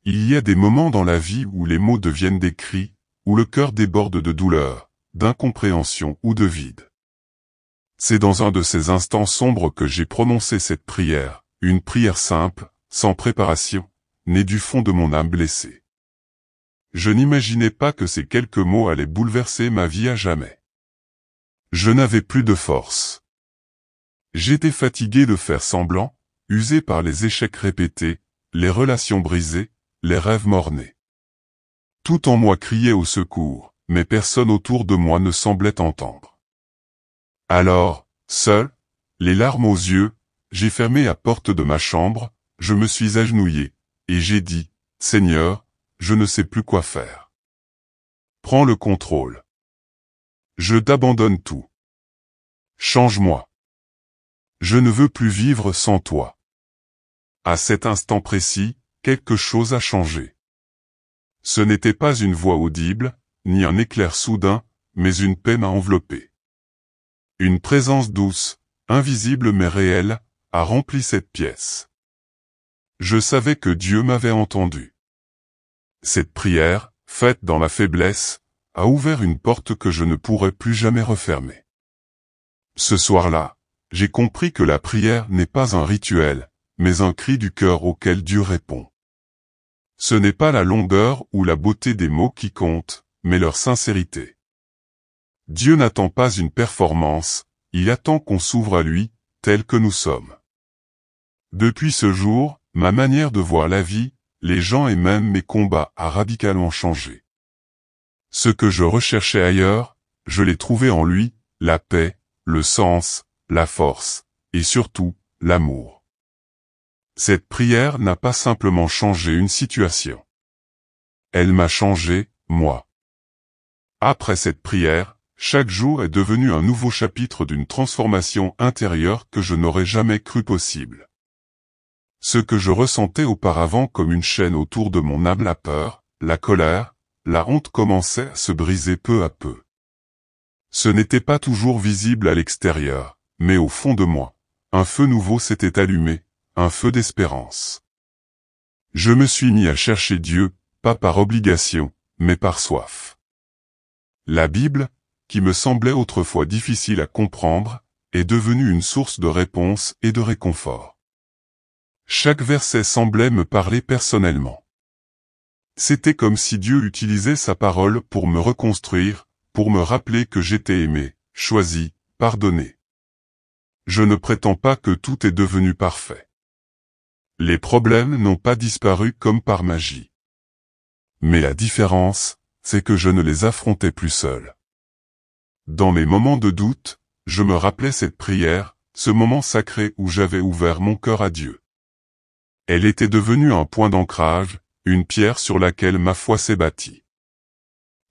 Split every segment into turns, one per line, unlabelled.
Il y a des moments dans la vie où les mots deviennent des cris, où le cœur déborde de douleur, d'incompréhension ou de vide. C'est dans un de ces instants sombres que j'ai prononcé cette prière, une prière simple, sans préparation, née du fond de mon âme blessée. Je n'imaginais pas que ces quelques mots allaient bouleverser ma vie à jamais. Je n'avais plus de force. J'étais fatigué de faire semblant, usé par les échecs répétés, les relations brisées, les rêves mort-nés. Tout en moi criait au secours, mais personne autour de moi ne semblait entendre. Alors, seul, les larmes aux yeux, j'ai fermé la porte de ma chambre, je me suis agenouillé, et j'ai dit, « Seigneur, je ne sais plus quoi faire. Prends le contrôle. Je t'abandonne tout. Change-moi. Je ne veux plus vivre sans toi. » À cet instant précis, quelque chose a changé. Ce n'était pas une voix audible, ni un éclair soudain, mais une paix m'a enveloppé. Une présence douce, invisible mais réelle, a rempli cette pièce. Je savais que Dieu m'avait entendu. Cette prière, faite dans la faiblesse, a ouvert une porte que je ne pourrais plus jamais refermer. Ce soir-là, j'ai compris que la prière n'est pas un rituel, mais un cri du cœur auquel Dieu répond. Ce n'est pas la longueur ou la beauté des mots qui comptent, mais leur sincérité. Dieu n'attend pas une performance, il attend qu'on s'ouvre à lui, tel que nous sommes. Depuis ce jour, ma manière de voir la vie, les gens et même mes combats a radicalement changé. Ce que je recherchais ailleurs, je l'ai trouvé en lui, la paix, le sens, la force, et surtout, l'amour. Cette prière n'a pas simplement changé une situation. Elle m'a changé, moi. Après cette prière, chaque jour est devenu un nouveau chapitre d'une transformation intérieure que je n'aurais jamais cru possible. Ce que je ressentais auparavant comme une chaîne autour de mon âme, la peur, la colère, la honte commençait à se briser peu à peu. Ce n'était pas toujours visible à l'extérieur, mais au fond de moi, un feu nouveau s'était allumé, un feu d'espérance. Je me suis mis à chercher Dieu, pas par obligation, mais par soif. La Bible, qui me semblait autrefois difficile à comprendre, est devenue une source de réponse et de réconfort. Chaque verset semblait me parler personnellement. C'était comme si Dieu utilisait sa parole pour me reconstruire, pour me rappeler que j'étais aimé, choisi, pardonné. Je ne prétends pas que tout est devenu parfait. Les problèmes n'ont pas disparu comme par magie. Mais la différence, c'est que je ne les affrontais plus seul. Dans mes moments de doute, je me rappelais cette prière, ce moment sacré où j'avais ouvert mon cœur à Dieu. Elle était devenue un point d'ancrage, une pierre sur laquelle ma foi s'est bâtie.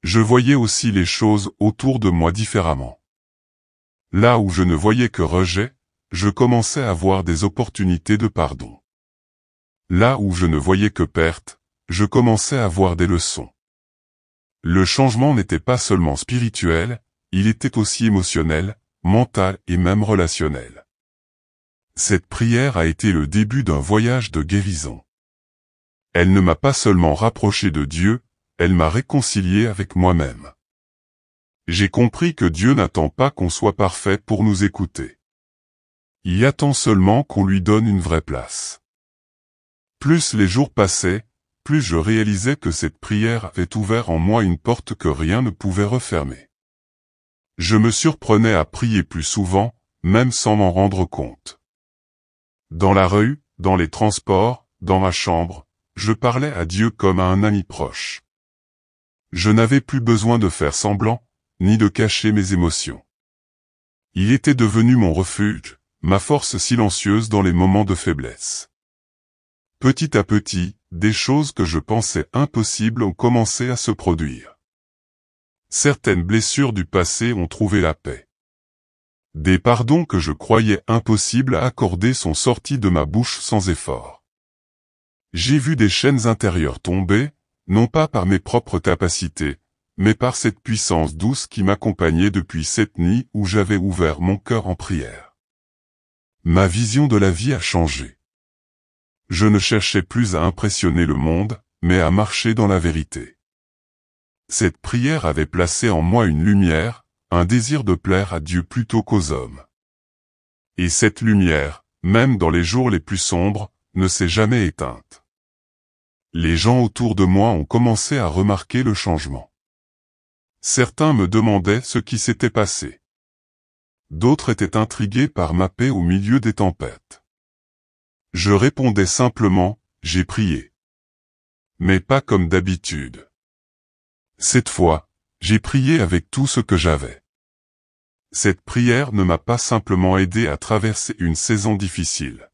Je voyais aussi les choses autour de moi différemment. Là où je ne voyais que rejet, je commençais à voir des opportunités de pardon. Là où je ne voyais que perte, je commençais à voir des leçons. Le changement n'était pas seulement spirituel, il était aussi émotionnel, mental et même relationnel. Cette prière a été le début d'un voyage de guérison. Elle ne m'a pas seulement rapproché de Dieu, elle m'a réconcilié avec moi-même. J'ai compris que Dieu n'attend pas qu'on soit parfait pour nous écouter. Il attend seulement qu'on lui donne une vraie place. Plus les jours passaient, plus je réalisais que cette prière avait ouvert en moi une porte que rien ne pouvait refermer. Je me surprenais à prier plus souvent, même sans m'en rendre compte. Dans la rue, dans les transports, dans ma chambre, je parlais à Dieu comme à un ami proche. Je n'avais plus besoin de faire semblant, ni de cacher mes émotions. Il était devenu mon refuge, ma force silencieuse dans les moments de faiblesse. Petit à petit, des choses que je pensais impossibles ont commencé à se produire. Certaines blessures du passé ont trouvé la paix. Des pardons que je croyais impossibles à accorder sont sortis de ma bouche sans effort. J'ai vu des chaînes intérieures tomber, non pas par mes propres capacités, mais par cette puissance douce qui m'accompagnait depuis cette nuit où j'avais ouvert mon cœur en prière. Ma vision de la vie a changé. Je ne cherchais plus à impressionner le monde, mais à marcher dans la vérité. Cette prière avait placé en moi une lumière, un désir de plaire à Dieu plutôt qu'aux hommes. Et cette lumière, même dans les jours les plus sombres, ne s'est jamais éteinte. Les gens autour de moi ont commencé à remarquer le changement. Certains me demandaient ce qui s'était passé. D'autres étaient intrigués par ma paix au milieu des tempêtes. Je répondais simplement, j'ai prié. Mais pas comme d'habitude. Cette fois, j'ai prié avec tout ce que j'avais. Cette prière ne m'a pas simplement aidé à traverser une saison difficile.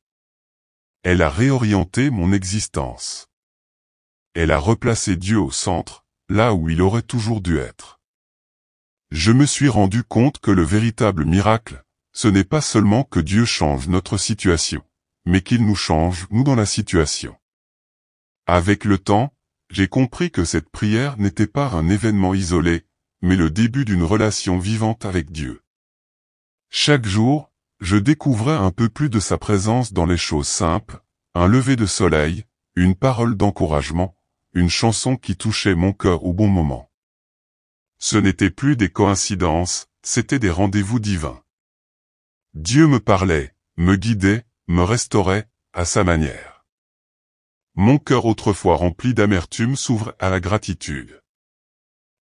Elle a réorienté mon existence. Elle a replacé Dieu au centre, là où il aurait toujours dû être. Je me suis rendu compte que le véritable miracle, ce n'est pas seulement que Dieu change notre situation, mais qu'il nous change, nous, dans la situation. Avec le temps, j'ai compris que cette prière n'était pas un événement isolé, mais le début d'une relation vivante avec Dieu. Chaque jour, je découvrais un peu plus de sa présence dans les choses simples, un lever de soleil, une parole d'encouragement, une chanson qui touchait mon cœur au bon moment. Ce n'étaient plus des coïncidences, c'étaient des rendez-vous divins. Dieu me parlait, me guidait, me restaurait, à sa manière. Mon cœur autrefois rempli d'amertume s'ouvre à la gratitude.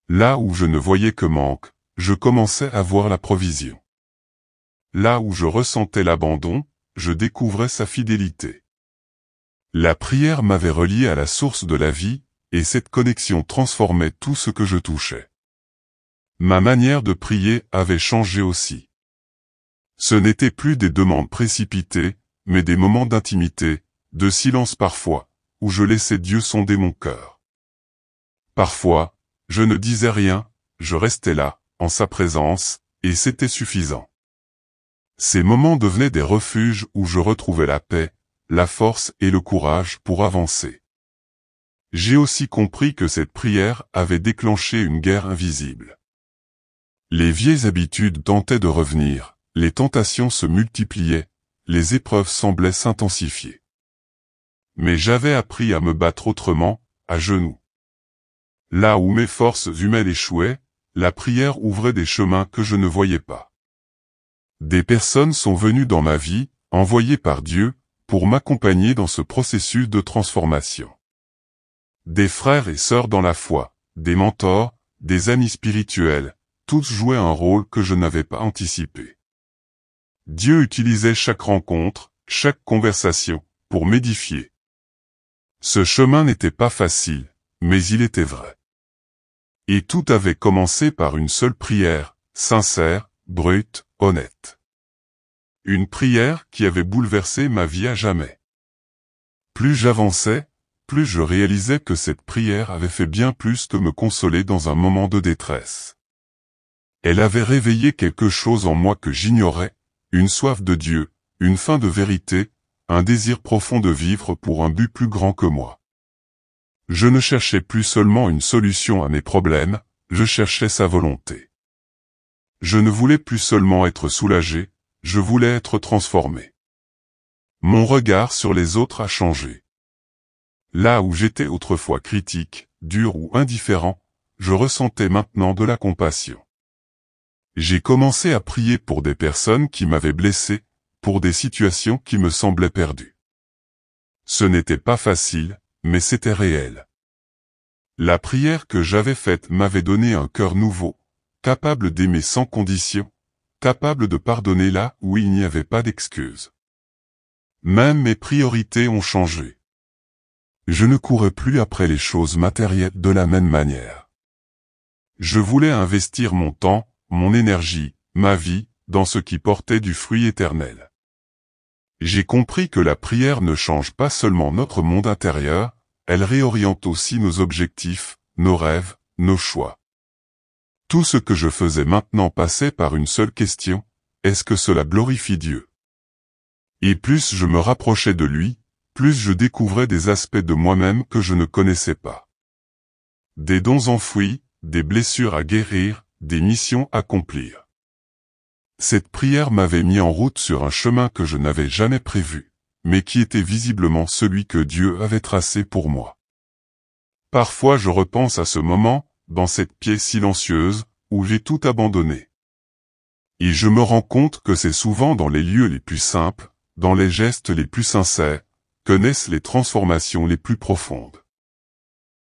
Là où je ne voyais que manque, je commençais à voir la provision. Là où je ressentais l'abandon, je découvrais sa fidélité. La prière m'avait relié à la source de la vie, et cette connexion transformait tout ce que je touchais. Ma manière de prier avait changé aussi. Ce n'étaient plus des demandes précipitées, mais des moments d'intimité, de silence parfois, où je laissais Dieu sonder mon cœur. Parfois, je ne disais rien, je restais là, en sa présence, et c'était suffisant. Ces moments devenaient des refuges où je retrouvais la paix, la force et le courage pour avancer. J'ai aussi compris que cette prière avait déclenché une guerre invisible. Les vieilles habitudes tentaient de revenir, les tentations se multipliaient, les épreuves semblaient s'intensifier. Mais j'avais appris à me battre autrement, à genoux. Là où mes forces humaines échouaient, la prière ouvrait des chemins que je ne voyais pas. Des personnes sont venues dans ma vie, envoyées par Dieu, pour m'accompagner dans ce processus de transformation. Des frères et sœurs dans la foi, des mentors, des amis spirituels, tous jouaient un rôle que je n'avais pas anticipé. Dieu utilisait chaque rencontre, chaque conversation, pour m'édifier. Ce chemin n'était pas facile, mais il était vrai. Et tout avait commencé par une seule prière, sincère, brute, honnête. Une prière qui avait bouleversé ma vie à jamais. Plus j'avançais, plus je réalisais que cette prière avait fait bien plus que me consoler dans un moment de détresse. Elle avait réveillé quelque chose en moi que j'ignorais, une soif de Dieu, une faim de vérité, un désir profond de vivre pour un but plus grand que moi. Je ne cherchais plus seulement une solution à mes problèmes, je cherchais sa volonté. Je ne voulais plus seulement être soulagé, je voulais être transformé. Mon regard sur les autres a changé. Là où j'étais autrefois critique, dur ou indifférent, je ressentais maintenant de la compassion. J'ai commencé à prier pour des personnes qui m'avaient blessé, pour des situations qui me semblaient perdues. Ce n'était pas facile, mais c'était réel. La prière que j'avais faite m'avait donné un cœur nouveau, capable d'aimer sans condition, capable de pardonner là où il n'y avait pas d'excuse. Même mes priorités ont changé. Je ne courais plus après les choses matérielles de la même manière. Je voulais investir mon temps, mon énergie, ma vie, dans ce qui portait du fruit éternel. J'ai compris que la prière ne change pas seulement notre monde intérieur, elle réoriente aussi nos objectifs, nos rêves, nos choix. Tout ce que je faisais maintenant passait par une seule question, est-ce que cela glorifie Dieu? Et plus je me rapprochais de lui, plus je découvrais des aspects de moi-même que je ne connaissais pas. Des dons enfouis, des blessures à guérir, des missions à accomplir. Cette prière m'avait mis en route sur un chemin que je n'avais jamais prévu, mais qui était visiblement celui que Dieu avait tracé pour moi. Parfois je repense à ce moment, dans cette pièce silencieuse, où j'ai tout abandonné. Et je me rends compte que c'est souvent dans les lieux les plus simples, dans les gestes les plus sincères, que naissent les transformations les plus profondes.